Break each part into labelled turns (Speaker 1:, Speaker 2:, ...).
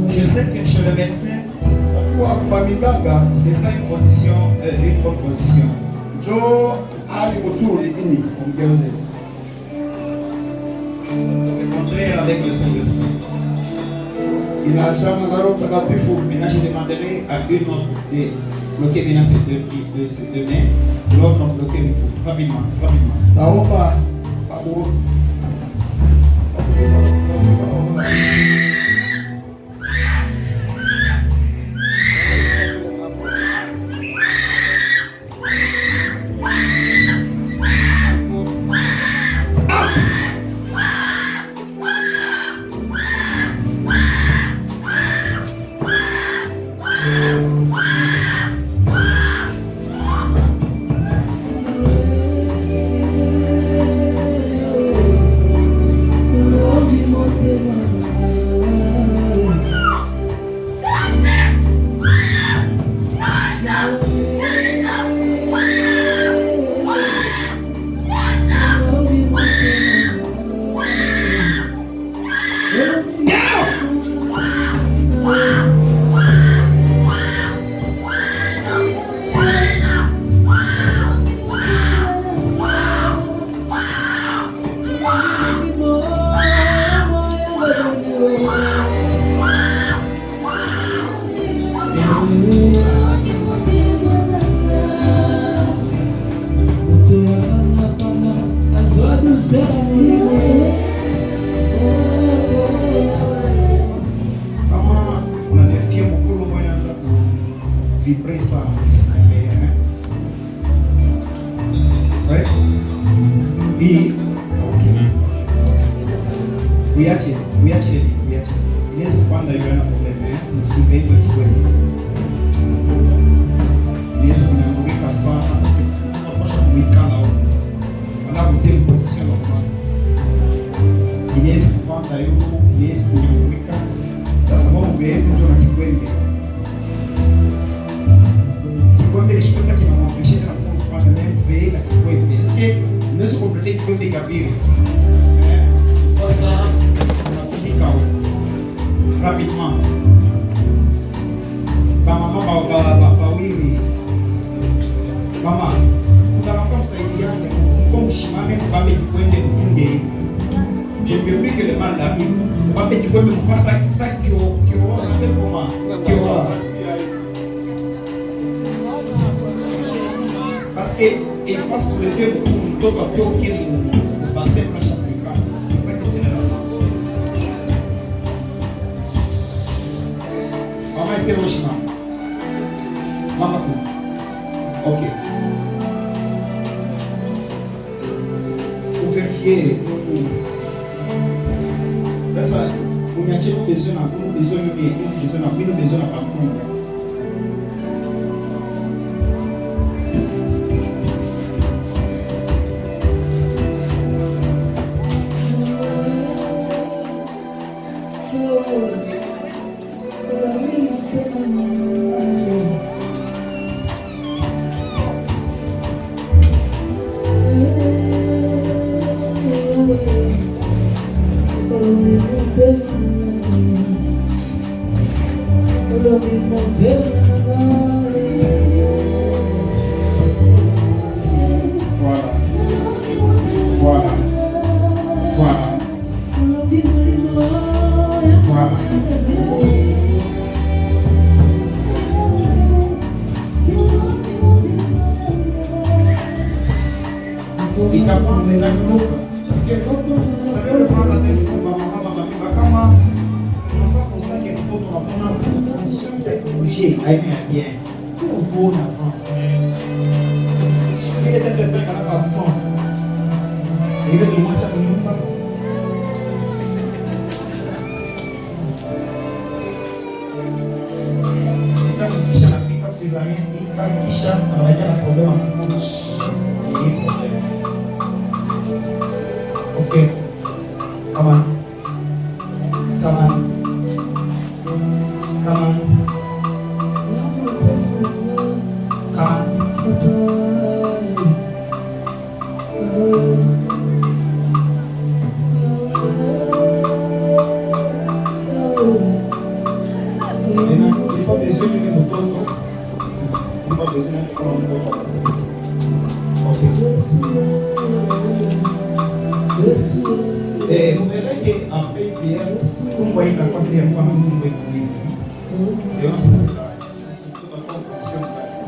Speaker 1: Je sais que chez le médecin, c'est ça une position, une bonne position. C'est contraire avec le Saint-Esprit. Maintenant, je demanderai à une autre de bloquer maintenant ces deux mains, l'autre bloquer le cou. Rapidement. Vibrer ça, ouais. Et uiache. Inaweza kupanda yule na probleme, usipe hiyo kikweli. Inaweza kunyangulika sana parce que unapaswa kuikana huko. Wala kutia position kwa. Inaweza kupanda yule, inaweza kunyangulika. Sasa sababu wewe ndio na kikweli. Kikweli ni chose qui m'a empêché de comprendre même veiller la kikweli. Est-ce que nous se compléter kikweli kabiri? Parce que on a fini KO. Rapidement. Mama bawili. Mama, tunataka msaidiane mshimame mbambe kikwende mfunge hivi. Je ne peux plus que le mal arrive. Mbambe kikwende mfasa ça kio comment parce que il faut se lever pour tout qui passer proche africain. Pas que c'est là. Maman est au chemin. Maman OK. Pour vérifier ça on a besoin de pas parce que vous savez le prendre la tête pour maman on fait comme ça que nous on va prendre une position technologique avec un bien pour bon enfant. Il est cette espèce qu'on a pas besoin. Il est de moi ça nous pas. Quand tu cherches la pick-up ses amis, il cherche à la problème en plus. OK. Come on. Mupeleke apende Mungu aenda kwa vile kwa Mungu wetu hivi. Ndio sasa tutakuwa position basi.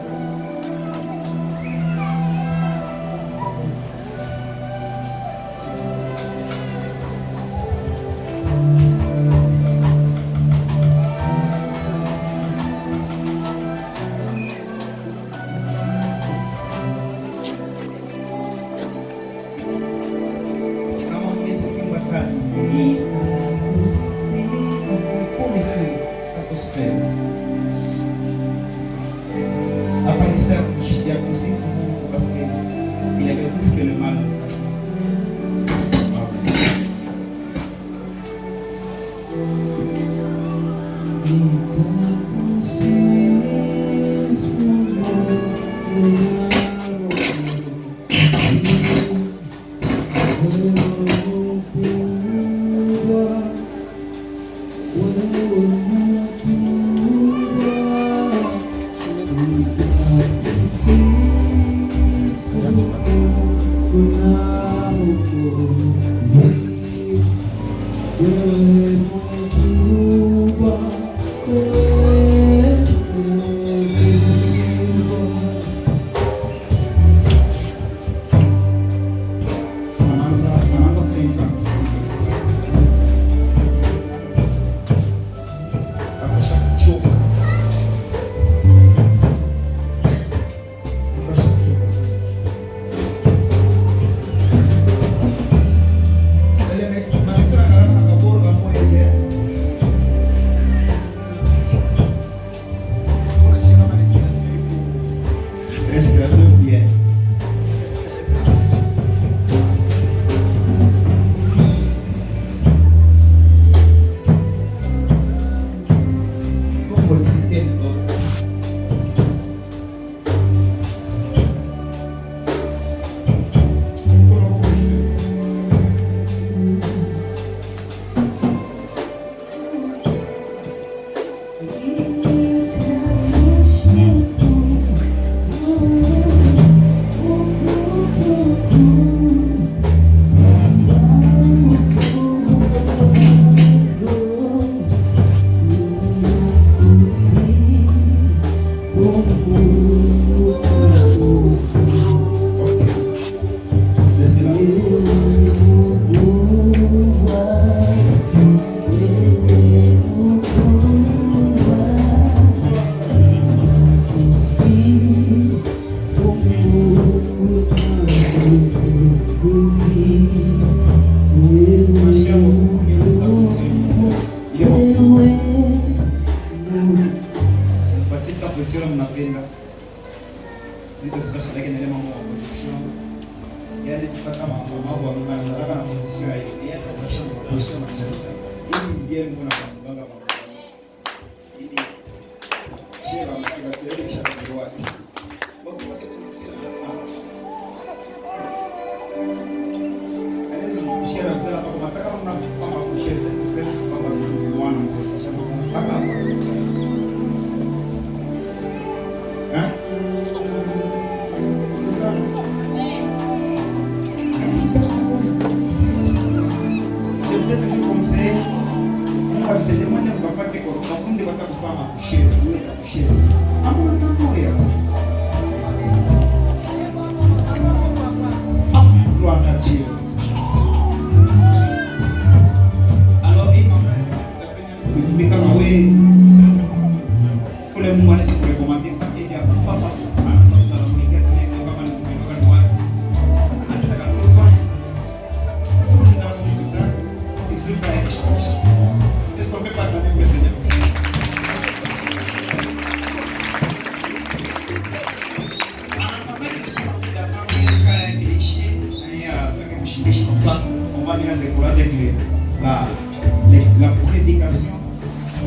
Speaker 1: La prédication,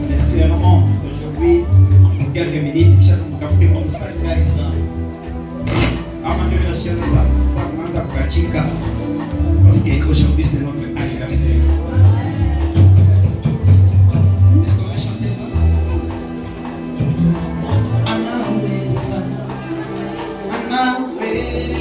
Speaker 1: les sermons d'aujourd'hui, quelques minutes, parce qu'aujourd'hui c'est notre anniversaire. Est-ce qu'on va chanter ça? Anaweza, anaweza.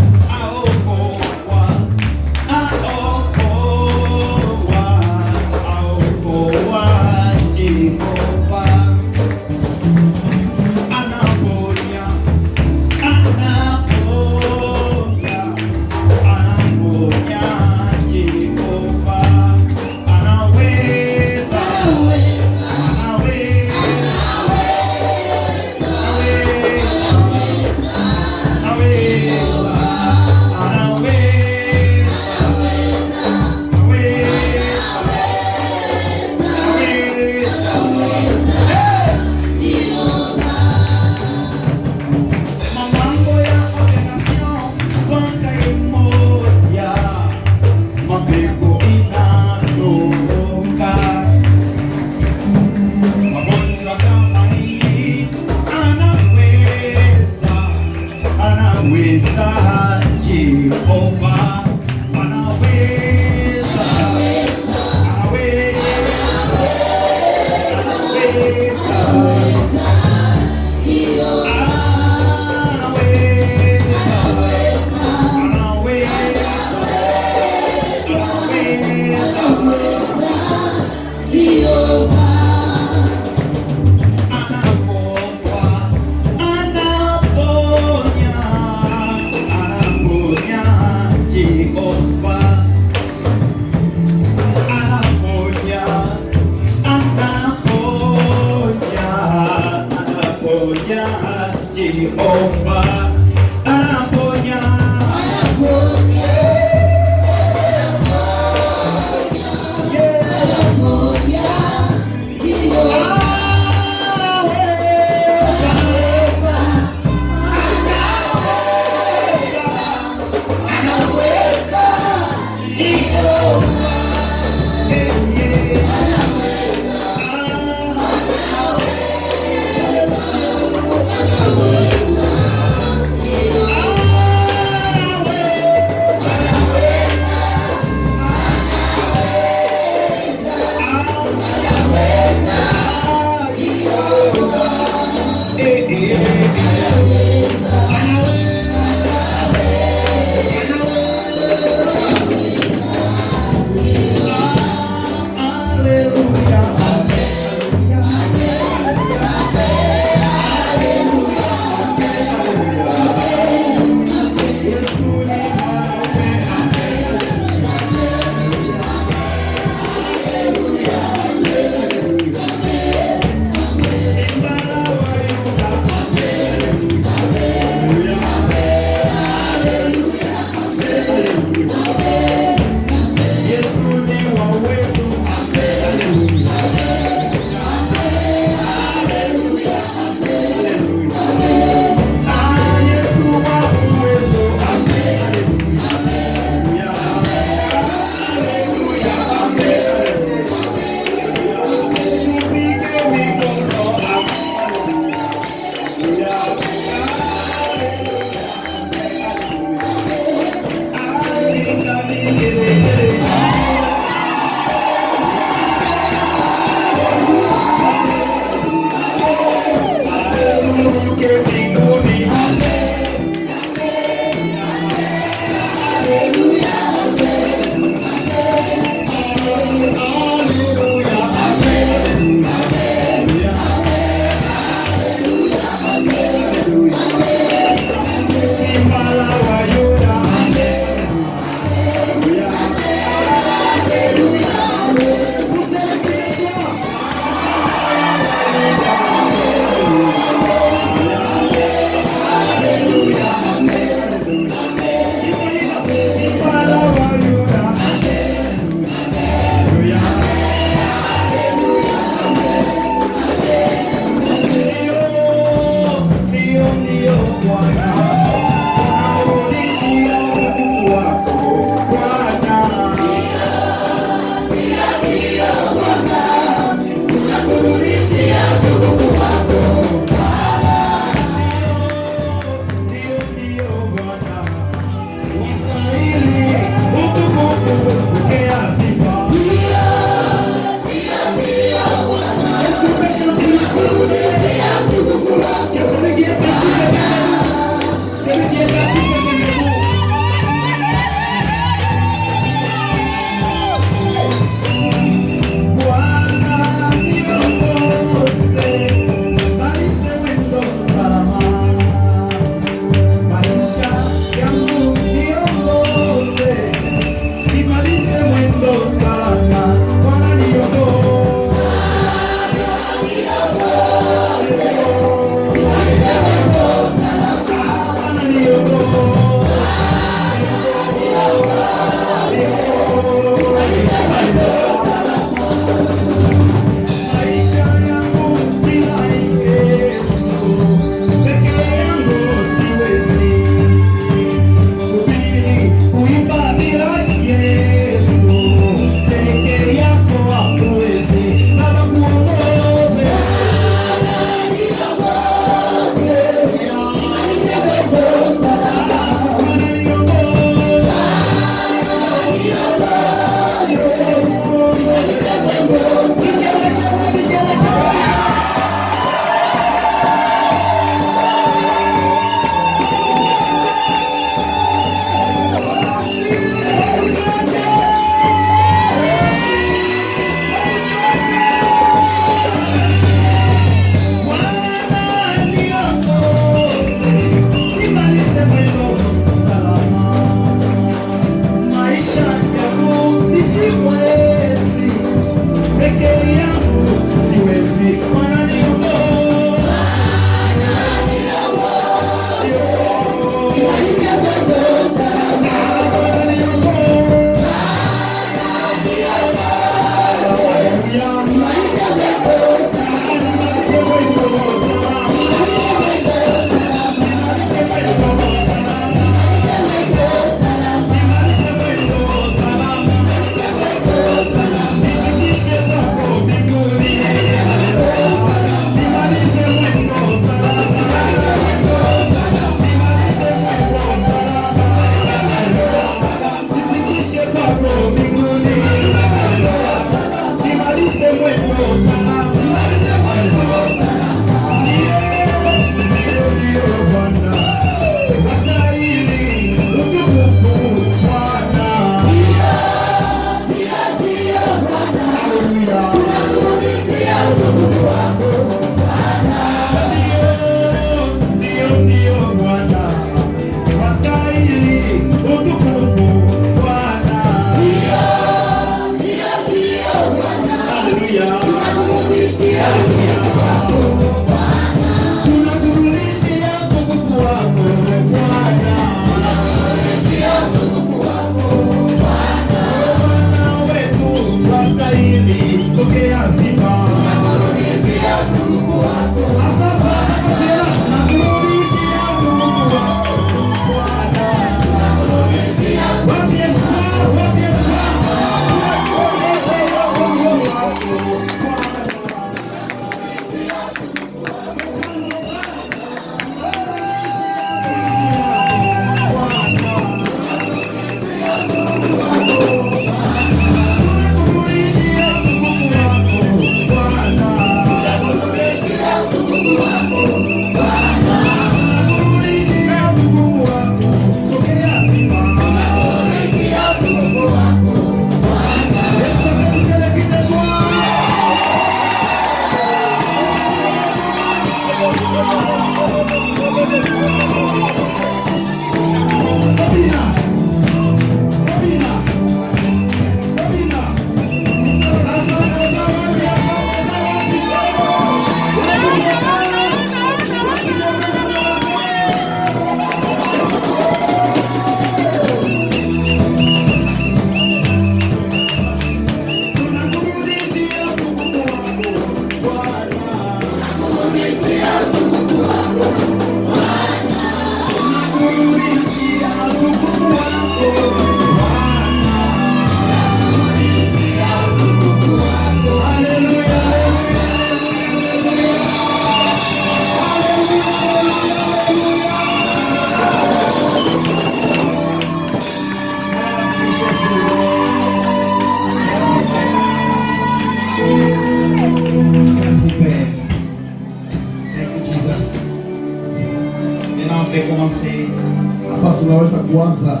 Speaker 2: Hapa tunaweza kuanza.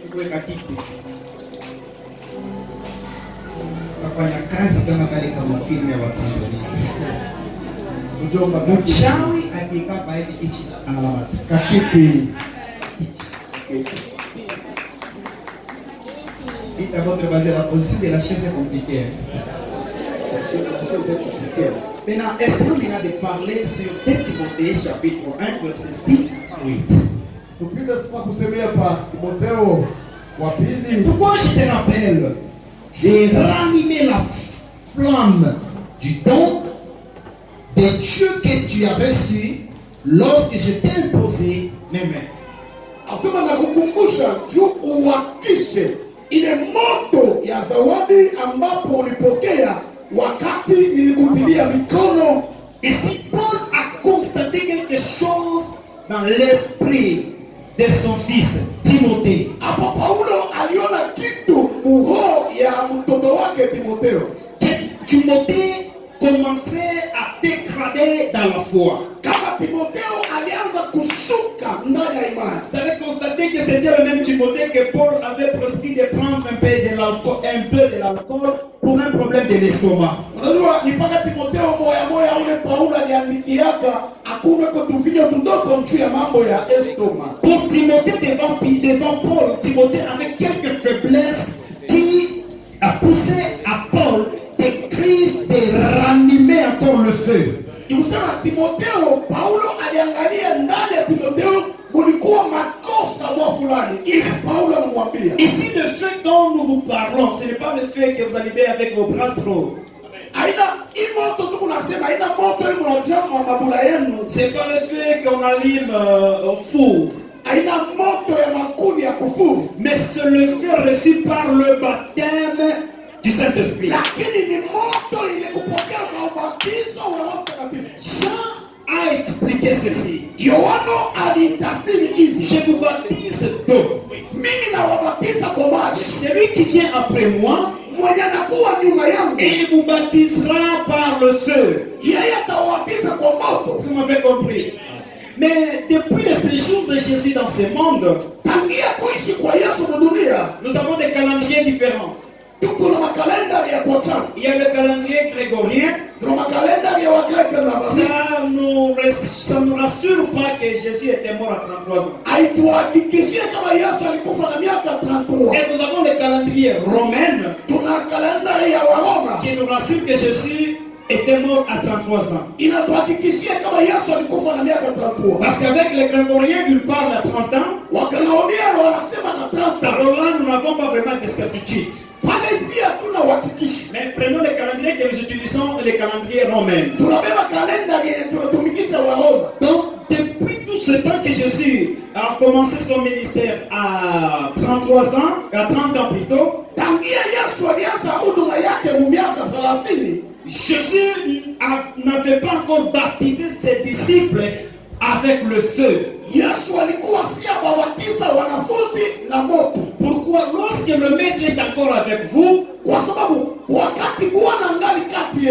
Speaker 1: Chukua kiti. Kafanya kazi kama kale kama filmu ya Watanzania.
Speaker 2: Mjomba
Speaker 1: mchawi akikaa pale kiti analamata.
Speaker 2: Kakiti.
Speaker 1: Et d'abord de baser la position de la chaise est compliquée. Maintenant, est-ce qu'on vient de parler sur 2 Timothée chapitre 1 verset 6 à 8?
Speaker 2: Tupinde sasa kusemea pa Timotheo wa pili.
Speaker 1: Pourquoi je te rappelle? J'ai ranimé la flamme du don de Dieu que tu as reçu lorsque je t'ai imposé mes mains.
Speaker 2: Asema na kukumbusha juu uwakishe ile moto ya zawadi ambapo ulipokea wakati nilikutilia mikono.
Speaker 1: Ici, Paul a constaté quelque chose dans l'esprit de son fils Timothée.
Speaker 2: Hapa Paulo aliona kitu muho ya mtoto wake Timotheo.
Speaker 1: Que Timothée commençait à dégrader dans la foi.
Speaker 2: Kama Timotheo alianza kushuka ndani ya imani.
Speaker 1: Vous avez constaté que c'était le même Timothée que Paul avait prescrit de prendre un peu de l'alcool pour un problème problème de l'estomac.
Speaker 2: Unajua ni mpaka Timotheo moya ule Paulo aliandikiaka hakuna kutufinya tudoko juu ya mambo ya estoma.
Speaker 1: Pour Timothée devant Paul, Timothée avait quelques faiblesses qui a poussé à Paul d'écrire, de ranimer encore le feu.
Speaker 2: Ikusema Timotheo, Paulo aliangalia ndani ya Timotheo kulikuwa makosa wa fulani. Ili Paulo anamwambia.
Speaker 1: Ici le feu dont nous vous parlons, ce n'est pas le feu que vous allumez avec vos brasseros. C'est pas le feu qu'on allume au four. Mais c'est le feu reçu par le baptême du Saint-Esprit. Jean a expliqué ceci. Je vous baptise d'eau. Celui qui vient après moi, il vous baptisera par le feu. Est-ce que vous m'avez compris? Mais depuis le séjour de Jésus dans ce monde, nous avons des calendriers différents. Il y a le calendrier grégorien. Ça nous rassure pas que Jésus était mort à 33 ans. Et nous avons le calendrier romain qui nous rassure que Jésus était mort à 33 ans. Parce qu'avec les grégoriens, ils parlent à 30 ans. Alors là, nous n'avons pas vraiment de certitude. Mais prenons les calendriers que nous utilisons, les calendriers romains. Donc, depuis tout ce temps que Jésus a commencé son ministère à 33 ans, à 30 ans plutôt, Jésus n'avait pas encore baptisé ses disciples avec le feu. Pourquoi? Lorsque le maître est encore avec vous,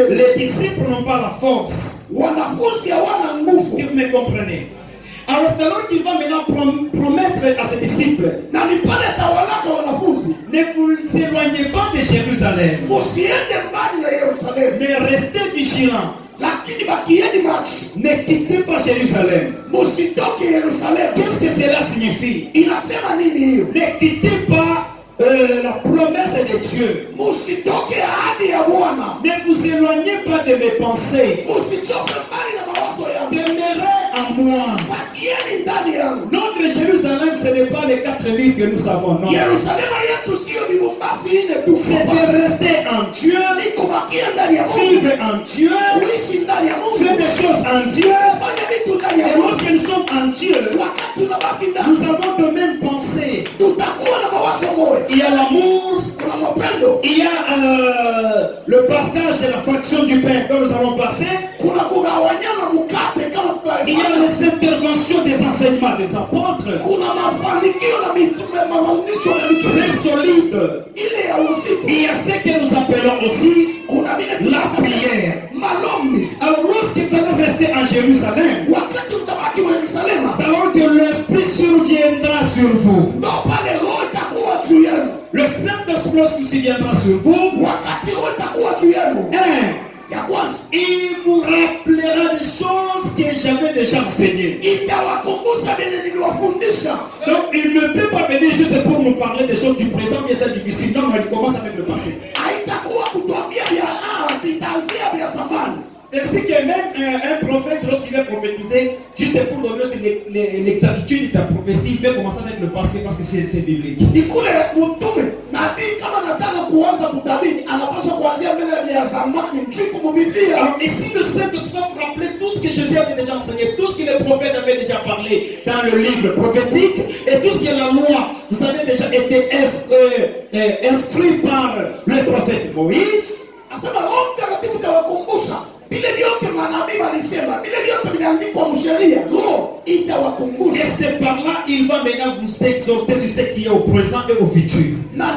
Speaker 1: les disciples n'ont pas la force. Est-ce que vous me comprenez? Alors c'est alors qu'il va maintenant promettre à ses disciples: ne vous éloignez pas de Jérusalem, mais restez vigilants. Ne quittez pas Jérusalem. Qu'est-ce que cela signifie? Ne quittez pas la promesse de Dieu. Ne vous éloignez pas de mes pensées. Demeurez en moi. Notre Jérusalem, ce n'est pas les 4000 que nous avons, non. C'est de rester en Dieu, vivre en Dieu, faire des choses en Dieu. Et lorsque nous sommes en Dieu, nous avons de même pensée. Il y a l'amour, il y a le partage et la fraction du pain dont nous allons passer. Il y a les interventions des enseignements des apôtres, très solides. Il y a ce que nous appelons aussi la prière. Alors lorsque vous allez rester en Jérusalem, alors que l'Esprit surviendra sur vous. Le Saint-Esprit lorsqu'il viendra sur vous, il vous rappellera des choses que j'avais déjà enseignées. Donc il ne peut pas venir juste pour nous parler des choses du présent, mais c'est difficile. Non, il commence avec le passé. C'est ainsi que même un prophète, lorsqu'il va prophétiser, juste pour donner aussi l'exactitude de la prophétie, il peut commencer avec le passé parce que c'est biblique. Alors ici le Saint-Esprit vous rappeler tout ce que Jésus avait déjà enseigné, tout ce que les prophètes avaient déjà parlé dans le livre prophétique et tout ce que la loi, vous avez déjà été inscrit par le prophète Moïse. Et c'est par là il va maintenant vous exhorter sur ce qui est au présent et au futur. Et là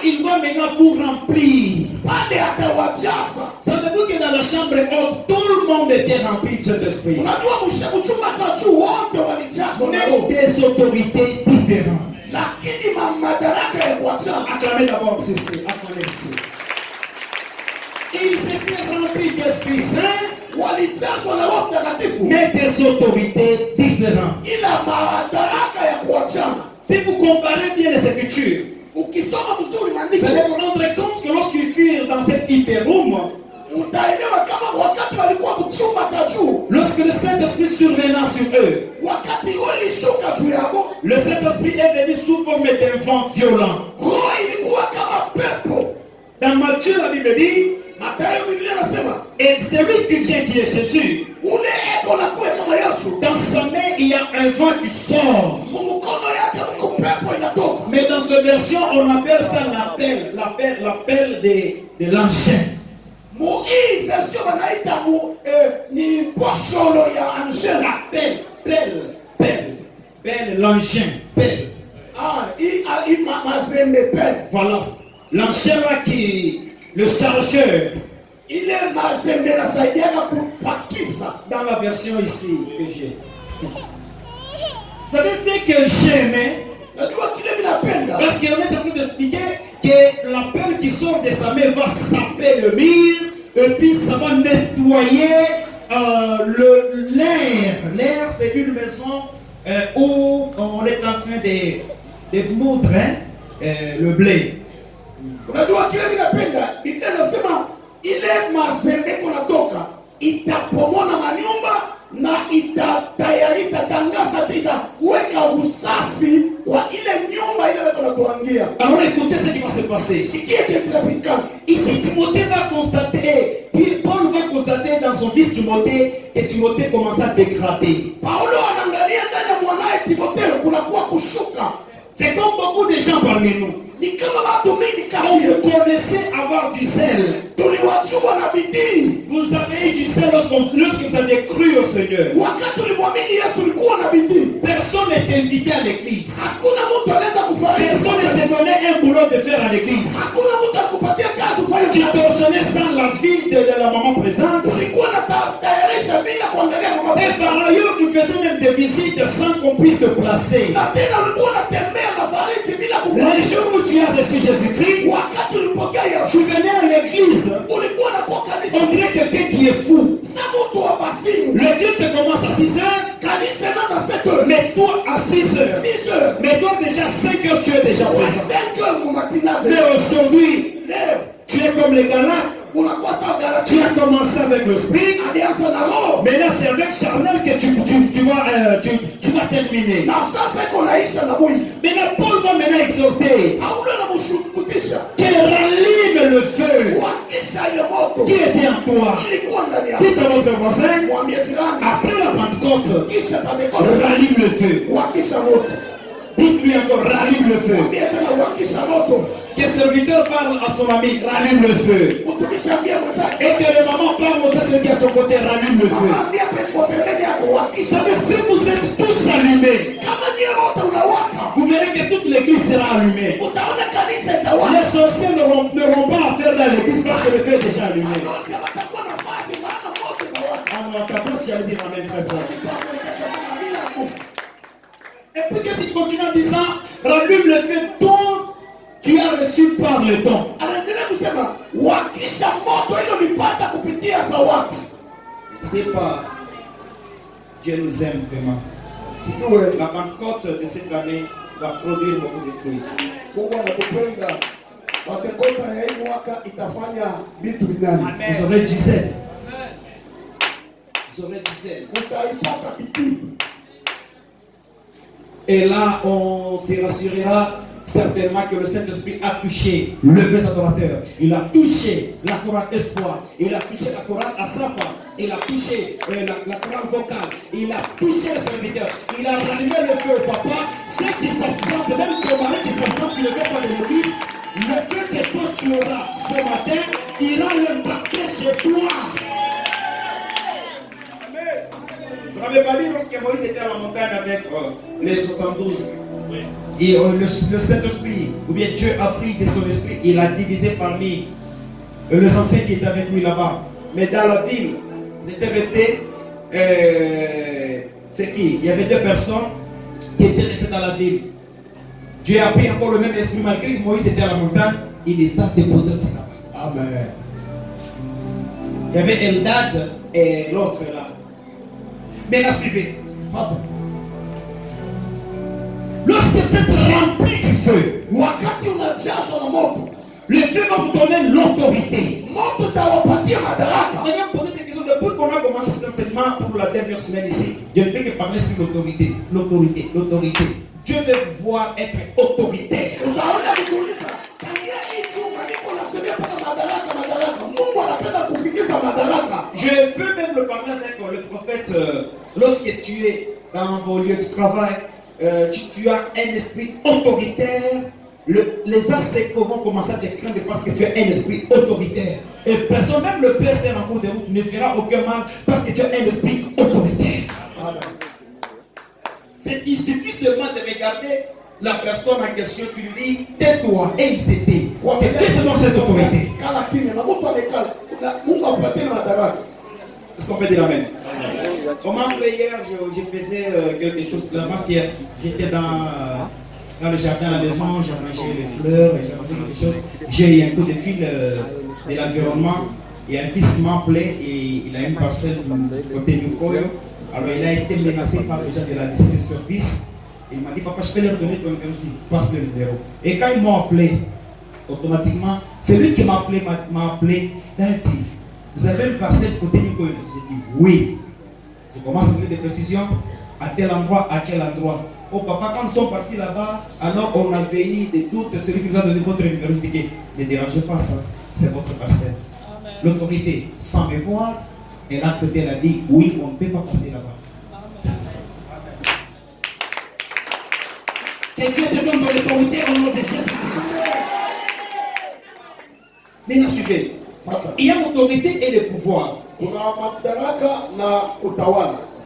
Speaker 1: il va maintenant vous remplir. Savez-vous que dans la chambre haute tout le monde était rempli de cet esprit, mais des autorités différentes.
Speaker 2: lakini madaraka ya kuachana.
Speaker 1: Acclamez d'abord ceci, acclamez ceci. Ils étaient remplis d'Esprit Saint,
Speaker 2: Walijazwa na Roho Mtakatifu,
Speaker 1: mais des autorités différentes.
Speaker 2: ila madaraka ya kuachana.
Speaker 1: Si vous comparez bien les Écritures,
Speaker 2: Ukisoma mzuri
Speaker 1: vous
Speaker 2: maandiko,
Speaker 1: allez vous rendre compte que lorsqu'ils furent dans cette hyperroom,
Speaker 2: utaelewa kama wakati walikuwa mchumba cha juu,
Speaker 1: lorsque le Saint-Esprit survenant sur eux,
Speaker 2: wakati huo ilishuka juu yao,
Speaker 1: le Saint-Esprit est venu sous forme d'un vent violent.
Speaker 2: roho ilikuwa kama pepo.
Speaker 1: Dans Matthieu, la Bible dit,
Speaker 2: Mathayo Biblia nasema,
Speaker 1: et celui qui vient, qui est Jésus,
Speaker 2: ule eko nakuwa kama Yesu,
Speaker 1: dans sa main, il y a un vent qui sort.
Speaker 2: mkono yake mko pepo inatoka.
Speaker 1: Mais dans cette version, on appelle ça l'appel de l'engin.
Speaker 2: Mu hii version wanaita ni posholo ya angel.
Speaker 1: Pelle, l'engin, pelle.
Speaker 2: Mazembe pelle.
Speaker 1: Voilà, l'engin là qui, le chargeur.
Speaker 2: Ile mazembe nasaidiaka kupakisa.
Speaker 1: Dans la version ici que j'ai. Vous savez ce que j'aimais?
Speaker 2: Najua kile vinapenda.
Speaker 1: Parce qu'on est en train d'expliquer que la pelle qui sort de sa main va saper le mur et puis ça va nettoyer l'air. L'air, c'est une maison où on est en train de moudre le blé.
Speaker 2: Unajua kile vinapenda. Biblia inasema ile mazembe kunatoka itapomona manyumba na itatangaza itaweka usafi kwa ile nyumba ile watu wanatuangia.
Speaker 1: Alors écoutez ce qui va se passer.
Speaker 2: Sikia kile kinapita.
Speaker 1: Ici Timothée va constater, puis Paul va constater dans son fils Timothée que Timothée commence à dégrader.
Speaker 2: Paulo anaangalia ndani ya mwanae Timotheo kunakuwa kushuka.
Speaker 1: C'est comme beaucoup de gens parmi nous.
Speaker 2: Ni kama watu mingi
Speaker 1: On
Speaker 2: kama
Speaker 1: vous connaissait avoir du zèle.
Speaker 2: tuliwajua na bidii.
Speaker 1: Vous avez eu du zèle lorsque vous avez cru au Seigneur.
Speaker 2: Wakati ulimwamini Yesu ulikuwa na bidii.
Speaker 1: Personne n'est invité à l'église.
Speaker 2: Hakuna mtu anaenda kufariki.
Speaker 1: Personne n'est donné un boulot de faire à l'église.
Speaker 2: Hakuna mtu anakupatia kazi ufanye
Speaker 1: Tu
Speaker 2: kazi.
Speaker 1: t'enchaînais sans la vie de la maman présente.
Speaker 2: Ulikuwa na tayarisha bila kuangalia mama.
Speaker 1: Et par ailleurs, tu faisais même des visites sans qu'on puisse te placer.
Speaker 2: Na tena ulikuwa unatembea na fariti bila
Speaker 1: Le
Speaker 2: kukuanisha.
Speaker 1: jour où tu as reçu Jésus-Christ,
Speaker 2: Wakati ulipokea Yesu
Speaker 1: tu venais à l'église.
Speaker 2: ulikuwa na kwa kanisa.
Speaker 1: On dirait quelqu'un qui est fou.
Speaker 2: Sa mtu wa basimu.
Speaker 1: Le culte commence à 6 heures,
Speaker 2: Kanisa inaanza 7 heures.
Speaker 1: mais toi à 6 heures.
Speaker 2: 6 heures.
Speaker 1: Mais toi déjà 5 heures, tu es déjà
Speaker 2: Kwa
Speaker 1: présent.
Speaker 2: 5 heures mu matinade.
Speaker 1: Mais aujourd'hui,
Speaker 2: Leo
Speaker 1: tu es comme les Galates.
Speaker 2: unakuwa sawa
Speaker 1: Tu
Speaker 2: Galatia.
Speaker 1: as commencé avec le spirit.
Speaker 2: Alianza na roho.
Speaker 1: Maintenant, c'est avec charnel que tu vas terminer.
Speaker 2: Na sasa iko naisha na mwili.
Speaker 1: Maintenant, Paul va maintenant exhorter
Speaker 2: Paulo anamshurutisha.
Speaker 1: que rallume le feu
Speaker 2: Wakisha ile moto.
Speaker 1: qui était en toi.
Speaker 2: Ilikuwa ndani yako.
Speaker 1: Dites à votre voisin,
Speaker 2: Mwambie jirani.
Speaker 1: après la Pentecôte,
Speaker 2: Kisha Pentekoste.
Speaker 1: rallume le feu.
Speaker 2: Wakisha moto.
Speaker 1: Dites-lui encore, rallume le feu.
Speaker 2: Mwambie tena wakisha moto.
Speaker 1: Que le serviteur parle à son ami, rallume le feu.
Speaker 2: Mtumishi ambie mwenzake.
Speaker 1: Et que le maman parle aussi à celui qui est à son côté, rallume le feu.
Speaker 2: Mwambie kwa pembeni yako
Speaker 1: Vous
Speaker 2: wakisha.
Speaker 1: savez, si vous êtes tous allumés,
Speaker 2: Kama nyie moto unawaka.
Speaker 1: vous verrez que toute l'église sera allumée.
Speaker 2: Utaona kanisa itawaka.
Speaker 1: Les sorciers n'auront pas à faire dans l'église parce que le feu est déjà allumé.
Speaker 2: Adosi watakuwa nafasi maana moto unawaka.
Speaker 1: Ah non, t'as pas si j'allais dire amen très fort. Et puis qu'est-ce qu'il continue en disant, rallume le feu dont tu as reçu par le don.
Speaker 2: Anaendelea kusema wakisha moto ile ulipata kupitia zawadi.
Speaker 1: C'est pas Dieu nous aime vraiment.
Speaker 2: Sijue
Speaker 1: La Pentecôte de cette année va produire beaucoup de fruits.
Speaker 2: Mungu anakupenda. Pentekoste ya hii mwaka itafanya vitu vinani?
Speaker 1: Vous aurez du zèle. Vous aurez du zèle.
Speaker 2: Utaipata bidii.
Speaker 1: Et là, on se rassurera certainement que le Saint-Esprit a touché le vrai adorateur. Il a touché la chorale espoir. Il a touché la chorale Asafa. Il a touché la chorale vocale. Il a touché le serviteur. Il a rallumé le feu au papa. Ceux qui s'absentent, même ton mari qui s'absente, qui ne fait pas de l'église, le feu que toi tu auras ce matin, ira l'impacter chez toi. Vous n'avez pas dit lorsque Moïse était à la montagne avec les 72. Et le Saint-Esprit, ou bien Dieu a pris de son esprit, il a divisé parmi les anciens qui étaient avec lui là-bas. Mais dans la ville, ils étaient restés. C'est qui? Il y avait 2 personnes qui étaient restées dans la ville. Dieu a pris encore le même esprit malgré que Moïse était à la montagne. Il les a déposés aussi là-bas.
Speaker 2: Amen.
Speaker 1: Il y avait Eldad et l'autre là. Maintenant suivez. Lorsque vous êtes rempli du feu,
Speaker 2: Wakati unajazwa na moto,
Speaker 1: le feu va vous donner l'autorité.
Speaker 2: moto utawapatia madaraka.
Speaker 1: Vous allez me poser des questions depuis qu'on a commencé cet enseignement pour la dernière semaine ici. Je ne fais que parler sur l'autorité. L'autorité, l'autorité. Dieu veut voir être autoritaire.
Speaker 2: Utaona kujiuliza, tangia hii chumba niko nasema mpaka madaraka. Mungu anapenda kufikiza madaraka.
Speaker 1: Je peux même le parler avec le prophète lorsque tu es dans vos lieux de travail, tu as un esprit autoritaire. Les assécos vont commencer à te craindre parce que tu as un esprit autoritaire. Et personne, même le pasteur en cours de route, ne fera aucun mal parce que tu as un esprit autoritaire. Il suffit seulement de regarder la personne en question, tu lui dis tais-toi et il s'était. Et Dieu te donne cette autorité. Est-ce qu'on peut dire amen? Au moment hier, je faisais quelque chose de la matière. J'étais dans le jardin à la maison, j'ai rangé les fleurs, j'ai rangé quelque chose. J'ai eu un coup de fil de l'environnement et un fils m'a appelé et il a une parcelle du côté du Koyo. Alors il a été menacé par les gens de la district de service. Il m'a dit papa, je peux leur donner ton numéro. Je dis passe le numéro. Et quand ils m'ont appelé, automatiquement, celui qui m'a appelé il a dit vous avez une parcelle du côté du Koyo? J'ai dit oui. Je commence à donner des précisions. À tel endroit, à quel endroit? Oh papa, quand nous sommes partis là-bas, alors on avait eu des doutes. Celui qui nous a donné votre numéro, je dis ne dérangez pas ça, c'est votre parcelle. L'autorité, sans me voir, elle a accepté, elle a dit oui, on ne peut pas passer là-bas. Que Dieu te donne de l'autorité au nom de Jésus. Maintenant suivez. Il y a l'autorité et le pouvoir.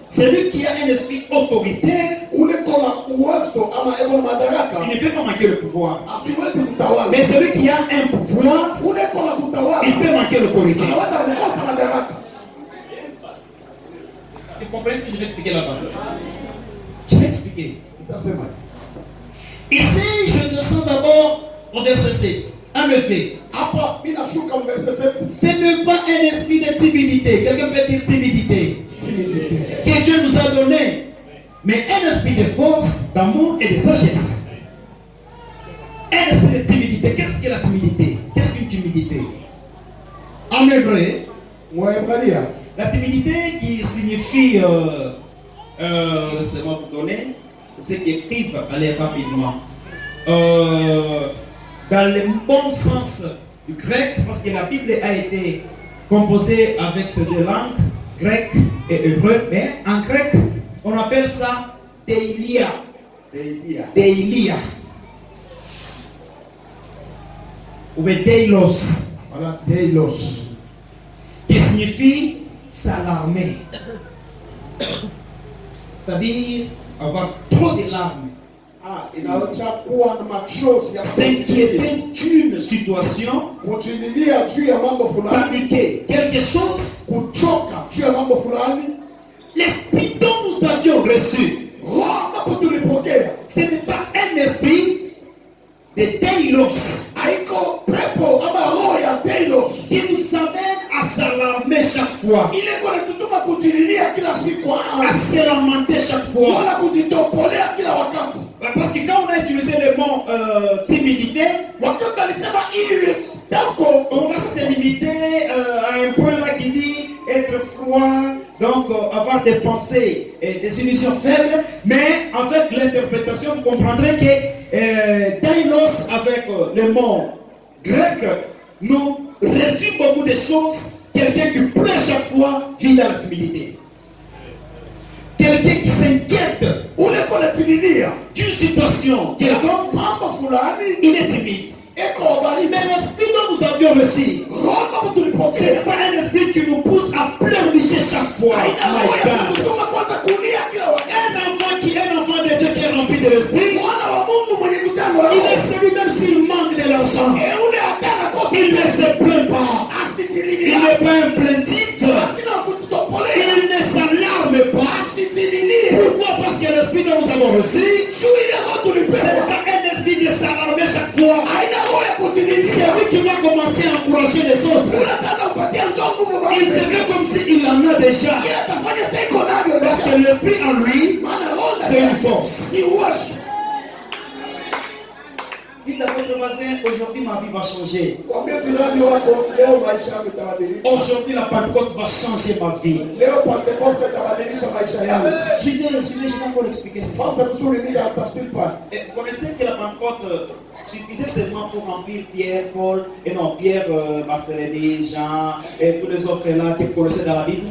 Speaker 1: Celui qui a un esprit autoritaire, il ne peut pas manquer le pouvoir. Mais celui qui a un pouvoir, il peut manquer l'autorité. Est-ce que vous comprenez ce que je vais expliquer là-bas? Je vais expliquer. Ici, je descends d'abord au verset 7. En effet, ce n'est pas un esprit de timidité. Quelqu'un peut dire timidité. Que Dieu nous a donné, mais un esprit de force, d'amour et de sagesse. Un esprit de timidité. Qu'est-ce que la timidité? Qu'est-ce qu'une timidité? En hébreu, la timidité qui signifie, laissez-moi vous donner, ce qui prive, allez rapidement. Dans le bon sens du grec, parce que la Bible a été composée avec ces deux langues, grec et hébreu, mais en grec, on appelle ça Deilia. Deilia. Ou bien Deilos.
Speaker 2: Voilà, Deilos.
Speaker 1: Qui signifie s'alarmer. C'est-à-dire avoir trop de larmes. S'inquiéter d'une situation, paniquer quelque chose, l'esprit dont nous avions reçu, ce n'est pas un esprit de Deilos qui nous amène à s'alarmer chaque fois, à se lamenter chaque fois. Parce que quand on a utilisé le mot timidité, on va se limiter à un point là qui dit être froid, donc avoir des pensées et des illusions faibles. Mais avec l'interprétation, vous comprendrez que Deilos, avec le mot grec, nous résume beaucoup de choses. Quelqu'un qui pleure chaque fois vit dans la timidité. Quelqu'un qui s'inquiète d'une situation quelconque, il est timide. Mais l'esprit dont nous avions reçu, ce n'est pas un esprit qui nous pousse à pleurnicher chaque fois. Un enfant de Dieu qui est rempli de l'esprit, il est celui même s'il manque de l'argent, il ne se plaint pas. Il n'est pas un plaintif. Il ne s'alarme pas. Pourquoi? Parce que l'esprit dont nous avons reçu, ce n'est pas un esprit
Speaker 2: kujililia.
Speaker 1: C'est lui qui va commencer à encourager les autres.
Speaker 2: Unataka kupatia njoo nguvu kwa
Speaker 1: Il se fait comme s'il en a déjà.
Speaker 2: yeye atafanya siko navyo
Speaker 1: Parce que l'esprit en lui,
Speaker 2: maana roho
Speaker 1: c'est une force.
Speaker 2: ni uwezo.
Speaker 1: Dites à votre voisin, aujourd'hui ma vie va changer.
Speaker 2: Mwambie jirani wako leo maisha yangu itabadilika.
Speaker 1: Aujourd'hui la Pentecôte va changer ma vie.
Speaker 2: Leo Pentecoste itabadilisha maisha yangu.
Speaker 1: Suivez, je vais encore expliquer ceci.
Speaker 2: Kwanza mzuri tafsiri pale.
Speaker 1: Et vous connaissez que la Pentecôte suffisait seulement pour remplir Pierre, Paul, et non, Pierre, Barthélemy, Jean, et tous les autres là que vous connaissez dans la Bible.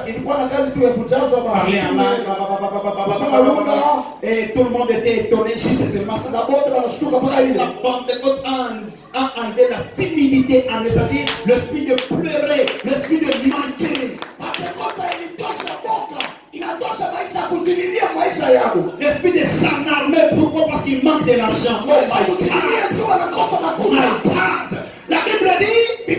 Speaker 2: Ilikuwa na kazi tu ya kujazwa
Speaker 1: Parler en langue, et tout le monde était étonné, juste seulement ça.
Speaker 2: na bote wanashtuka mpaka ile.
Speaker 1: La Pentecôte a enlevé la timidité en eux, c'est-à-dire l'esprit de pleurer, l'esprit de manquer.
Speaker 2: Pentecoste ilitosha boka, inatosha maisha ya kujililia maisha yako.
Speaker 1: L'esprit de s'enarmer, pourquoi? Parce qu'il manque de l'argent. Oh my God.
Speaker 2: Kujililia sio wanakosa makuna.